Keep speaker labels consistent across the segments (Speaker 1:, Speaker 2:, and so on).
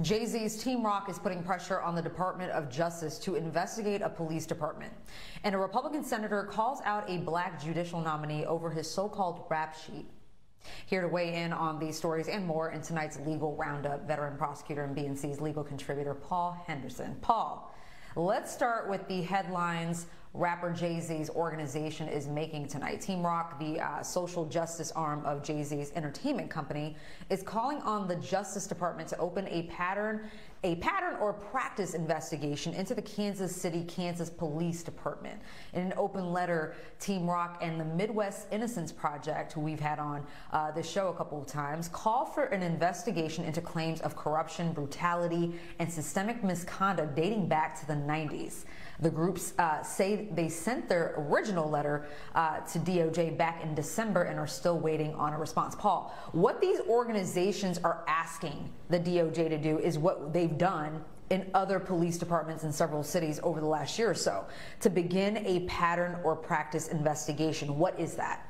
Speaker 1: Jay-Z's Team Roc is putting pressure on the Department of Justice to investigate a police department. And a Republican senator calls out a black judicial nominee over his so-called rap sheet. Here to weigh in on these stories and more in tonight's Legal Roundup, veteran prosecutor and BNC's legal contributor, Paul Henderson. Paul, let's start with the headlines rapper Jay-Z's organization is making tonight. Team Roc, the social justice arm of Jay-Z's entertainment company, is calling on the Justice Department to open a pattern or practice investigation into the Kansas City, Kansas Police Department. In an open letter, Team Roc and the Midwest Innocence Project, who we've had on this show a couple of times, call for an investigation into claims of corruption, brutality, and systemic misconduct dating back to the 90s. The groups say they sent their original letter to DOJ back in December and are still waiting on a response. Paul, what these organizations are asking the DOJ to do is what they've done in other police departments in several cities over the last year or so, to begin a pattern or practice investigation. What is that?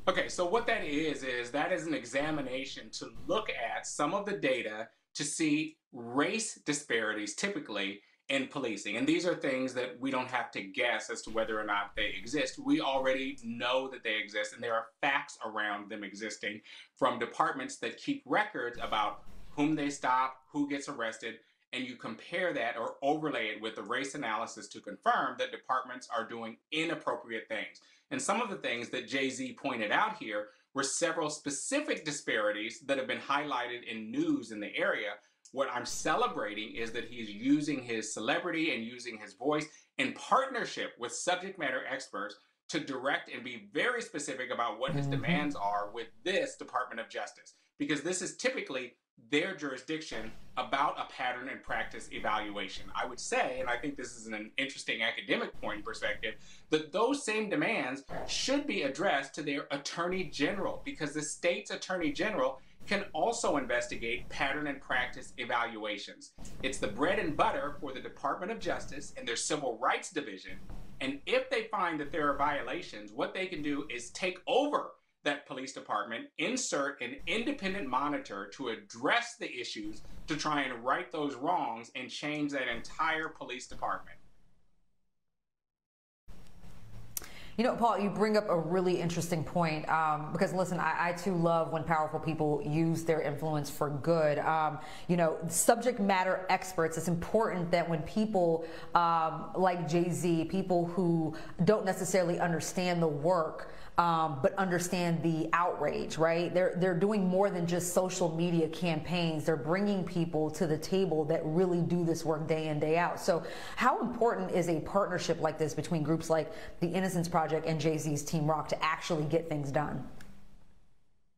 Speaker 2: Okay, so what that is that is an examination to look at some of the data to see race disparities typically in policing. And these are things that we don't have to guess as to whether or not they exist. We already know that they exist, and there are facts around them existing from departments that keep records about whom they stop, who gets arrested, and you compare that or overlay it with the race analysis to confirm that departments are doing inappropriate things. And some of the things that Jay-Z pointed out here were several specific disparities that have been highlighted in news in the area. What I'm celebrating is that he's using his celebrity and using his voice in partnership with subject matter experts to direct and be very specific about what his demands are with this Department of Justice, because this is typically their jurisdiction about a pattern and practice evaluation. I would say, and I think this is an interesting academic point and perspective, that those same demands should be addressed to their attorney general, because the state's attorney general can also investigate pattern and practice evaluations. It's the bread and butter for the Department of Justice and their Civil Rights Division. And if they find that there are violations, what they can do is take over that police department, insert an independent monitor to address the issues, to try and right those wrongs and change that entire police department.
Speaker 1: You know, Paul, you bring up a really interesting point because, listen, I too love when powerful people use their influence for good. You know, subject matter experts, it's important that when people like Jay-Z, people who don't necessarily understand the work, but understand the outrage, right? They're doing more than just social media campaigns. They're bringing people to the table that really do this work day in, day out. So how important is a partnership like this between groups like the Innocence Project and Jay-Z's Team Roc to actually get things done?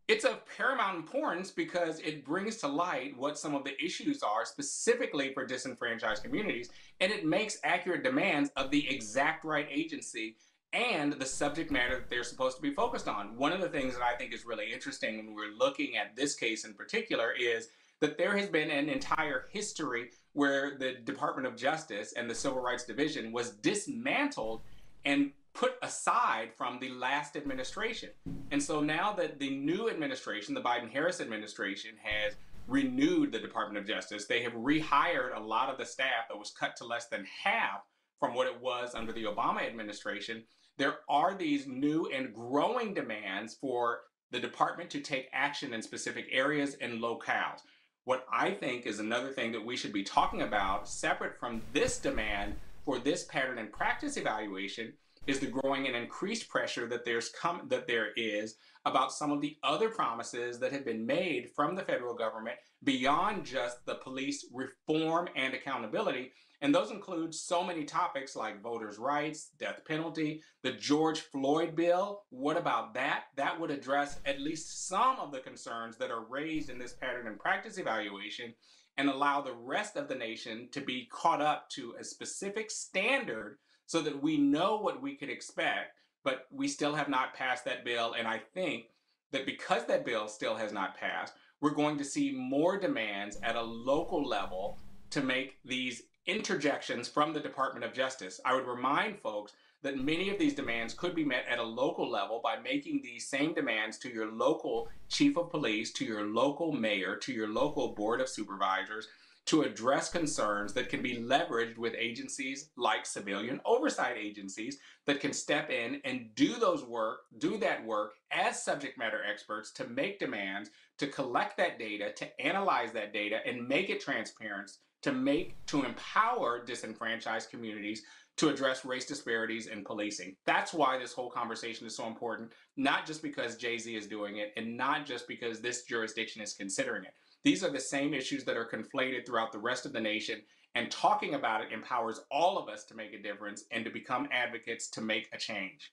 Speaker 2: It's of paramount importance because it brings to light what some of the issues are specifically for disenfranchised communities, and it makes accurate demands of the exact right agency and the subject matter that they're supposed to be focused on. One of the things that I think is really interesting when we're looking at this case in particular is that there has been an entire history where the Department of Justice and the Civil Rights Division was dismantled and put aside from the last administration. And so now that the new administration, the Biden-Harris administration, has renewed the Department of Justice, they have rehired a lot of the staff that was cut to less than half from what it was under the Obama administration. There are these new and growing demands for the department to take action in specific areas and locales. What I think is another thing that we should be talking about, separate from this demand for this pattern and practice evaluation, is the growing and increased pressure that there is about some of the other promises that have been made from the federal government beyond just the police reform and accountability. And those include so many topics like voters' rights, death penalty, the George Floyd bill. What about that? That would address at least some of the concerns that are raised in this pattern and practice evaluation and allow the rest of the nation to be caught up to a specific standard so that we know what we could expect, but we still have not passed that bill. And I think that because that bill still has not passed, we're going to see more demands at a local level to make these interjections from the Department of Justice. I would remind folks that many of these demands could be met at a local level by making these same demands to your local chief of police, to your local mayor, to your local board of supervisors, to address concerns that can be leveraged with agencies like civilian oversight agencies that can step in and do that work as subject matter experts to make demands, to collect that data, to analyze that data and make it transparent, to empower disenfranchised communities to address race disparities in policing. That's why this whole conversation is so important, not just because Jay-Z is doing it and not just because this jurisdiction is considering it. These are the same issues that are conflated throughout the rest of the nation, and talking about it empowers all of us to make a difference and to become advocates to make a change.